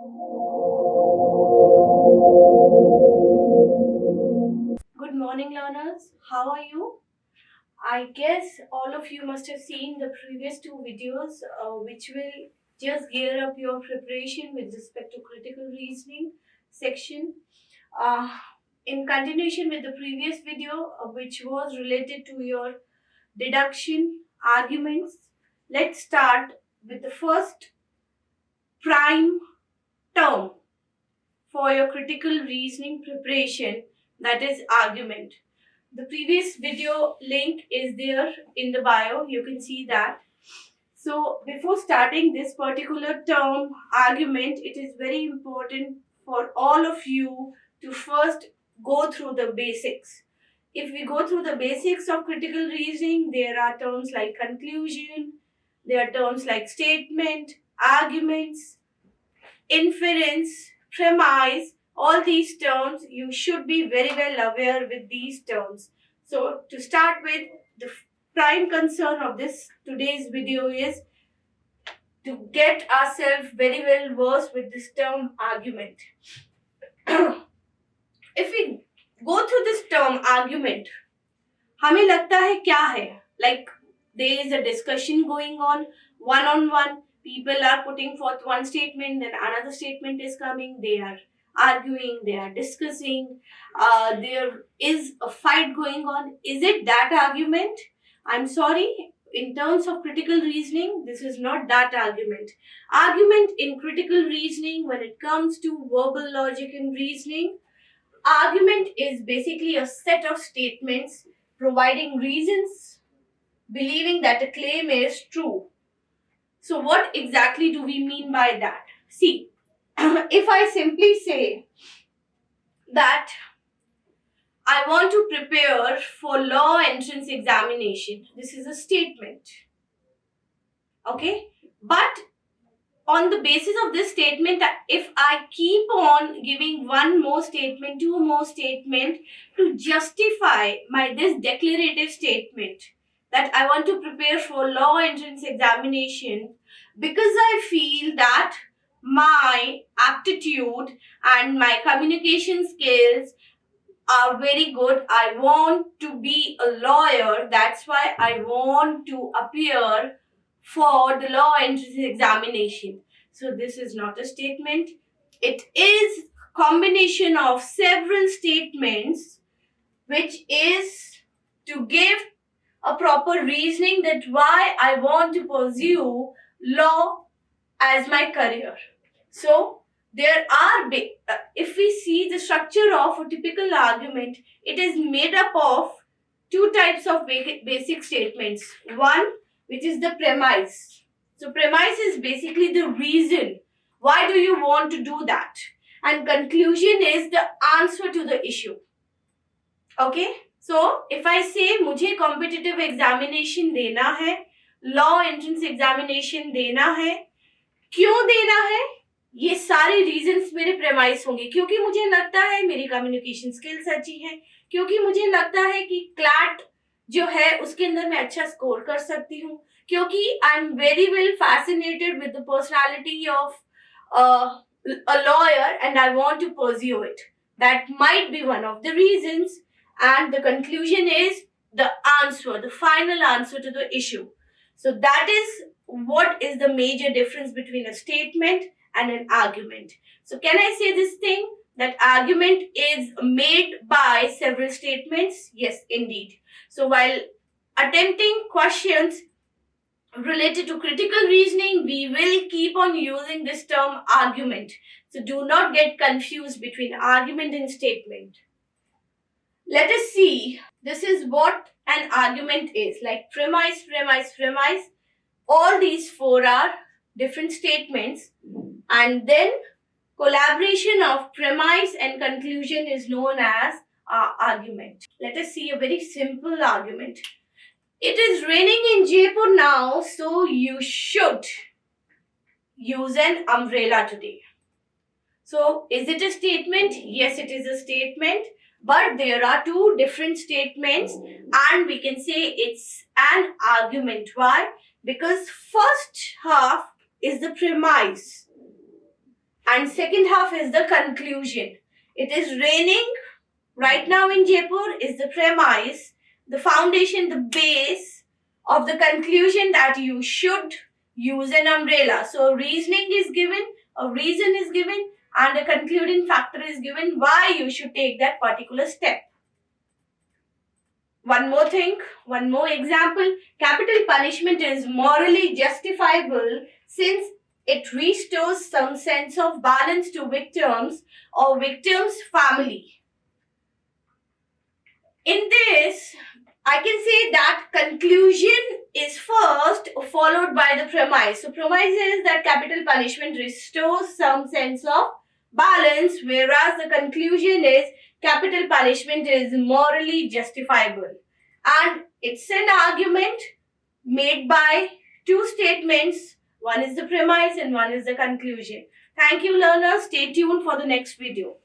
Good morning, learners. How are you? I guess all of you must have seen the previous two videos, which will just gear up your preparation with respect to critical reasoning section. Uh, in continuation with the previous video, which was related to your deduction arguments, let's start with the first prime term for your critical reasoning preparation, that is argument. The previous video link is there in the bio. You can see that. So before starting this particular term argument, it is very important for all of you to first go through the basics. If we go through the basics of critical reasoning, there are terms like conclusion, there are terms like statement, arguments, inference, premise, all these terms, you should be very well aware with these terms. So to start with, the prime concern of this today's video is to get ourselves very well versed with this term argument. If we go through this term argument, हमें लगता है क्या है? Like there is a discussion going on one. People are putting forth one statement, then another statement is coming. They are arguing, they are discussing. There is a fight going on. Is it that argument? I'm sorry. In terms of critical reasoning, this is not that argument. Argument in critical reasoning, when it comes to verbal logic and reasoning, argument is basically a set of statements providing reasons, believing that a claim is true. So what exactly do we mean by that? See, if I simply say that I want to prepare for law entrance examination, this is a statement. Okay? But on the basis of this statement, if I keep on giving one more statement, two more statement to justify this declarative statement that I want to prepare for law entrance examination, because I feel that my aptitude and my communication skills are very good, I want to be a lawyer, that's why I want to appear for the law entrance examination. So this is not a statement. It is combination of several statements which is to give a proper reasoning that why I want to pursue law as my career. So there are, if we see the structure of a typical argument, it is made up of two types of basic statements. One, which is the premise. So premise is basically the reason. Why do you want to do that? And conclusion is the answer to the issue. Okay? So if I say मुझे competitive examination देना है, law entrance examination देना है, क्यों देना है? ये सारे रीजंस मेरे प्रेमाइस होंगे, क्योंकि मुझे लगता है मेरी कम्युनिकेशन स्किल्स अच्छी है, क्योंकि मुझे लगता है कि क्लैट जो है उसके अंदर मैं अच्छा स्कोर कर सकती हूँ, क्योंकि I am very well fascinated with the personality of a lawyer and I want to pursue it. That might be one of the reasons, and the conclusion is the answer, the final answer to the issue. So that is what is the major difference between a statement and an argument. So can I say this thing, that argument is made by several statements? Yes, indeed. So while attempting questions related to critical reasoning, we will keep on using this term argument. So do not get confused between argument and statement. Let us see. This is what an argument is. Like premise. All these four are different statements, and then collaboration of premise and conclusion is known as argument. Let us see a very simple argument. It is raining in Jaipur now, so you should use an umbrella today. So is it a statement? Yes, it is a statement. But there are two different statements and we can say it's an argument. Why? Because first half is the premise and second half is the conclusion. It is raining right now in Jaipur is the premise, the foundation, the base of the conclusion that you should use an umbrella. So reasoning is given, a reason is given, and a concluding factor is given why you should take that particular step. One more thing, one more example. Capital punishment is morally justifiable since it restores some sense of balance to victims or victim's family. In this, I can say that conclusion is first followed by the premise. So premise is that capital punishment restores some sense of balance, whereas the conclusion is capital punishment is morally justifiable. And it's an argument made by two statements. One is the premise and one is the conclusion. Thank you, learners. Stay tuned for the next video.